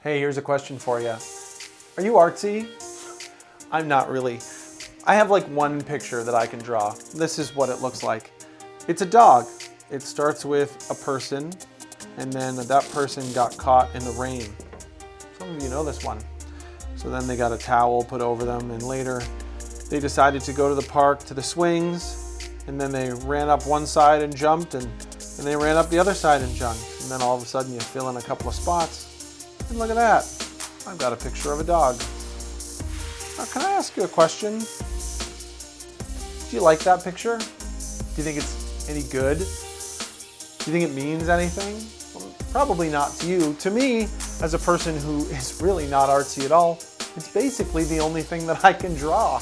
Hey, here's a question for you. Are you artsy? I'm not really. I have like one picture that I can draw. This is what it looks like. It's a dog. It starts with a person, and then that person got caught in the rain. Some of you know this one. So then they got a towel put over them, and later they decided to go to the park, to the swings, and then they ran up one side and jumped, and then they ran up the other side and jumped. And then all of a sudden you fill in a couple of spots, and look at that. I've got a picture of a dog. Now, can I ask you a question? Do you like that picture? Do you think it's any good? Do you think it means anything? Well, probably not to you. To me, as a person who is really not artsy at all, it's basically the only thing that I can draw.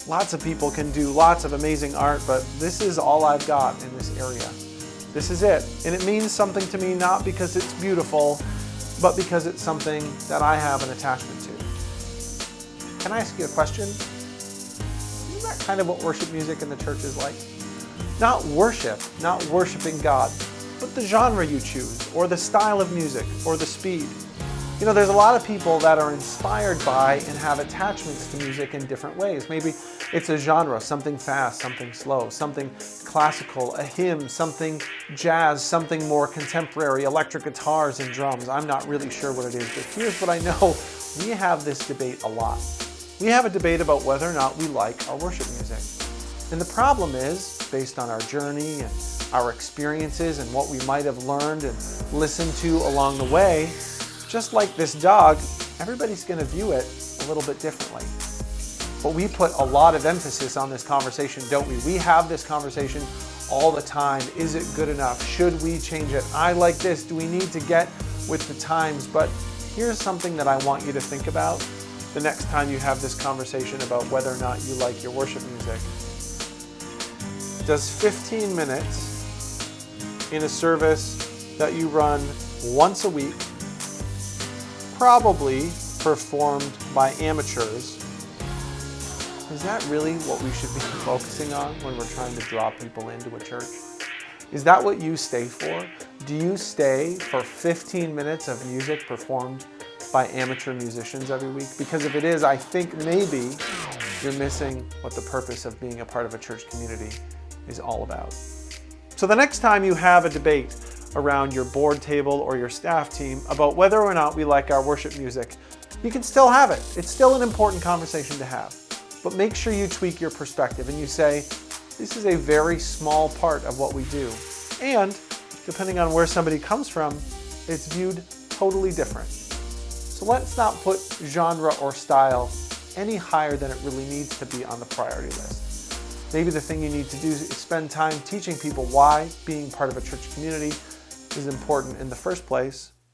Lots of people can do lots of amazing art, but this is all I've got in this area. This is it. And it means something to me not because it's beautiful, but because it's something that I have an attachment to. Can I ask you a question? Isn't that kind of what worship music in the church is like? Not worship, not worshiping God, but the genre you choose, or the style of music, or the speed. You know, there's a lot of people that are inspired by and have attachments to music in different ways. Maybe it's a genre, something fast, something slow, something classical, a hymn, something jazz, something more contemporary, electric guitars and drums. I'm not really sure what it is, but here's what I know. We have this debate a lot. We have a debate about whether or not we like our worship music. And the problem is, based on our journey and our experiences and what we might have learned and listened to along the way, just like this dog, everybody's going to view it a little bit differently. But we put a lot of emphasis on this conversation, don't we? We have this conversation all the time. Is it good enough? Should we change it? I like this. Do we need to get with the times? But here's something that I want you to think about the next time you have this conversation about whether or not you like your worship music. Does 15 minutes in a service that you run once a week, probably performed by amateurs, is that really what we should be focusing on when we're trying to draw people into a church? Is that what you stay for? Do you stay for 15 minutes of music performed by amateur musicians every week? Because if it is, I think maybe you're missing what the purpose of being a part of a church community is all about. So the next time you have a debate around your board table or your staff team about whether or not we like our worship music, you can still have it. It's still an important conversation to have. But make sure you tweak your perspective and you say, this is a very small part of what we do. And depending on where somebody comes from, it's viewed totally different. So let's not put genre or style any higher than it really needs to be on the priority list. Maybe the thing you need to do is spend time teaching people why being part of a church community is important in the first place,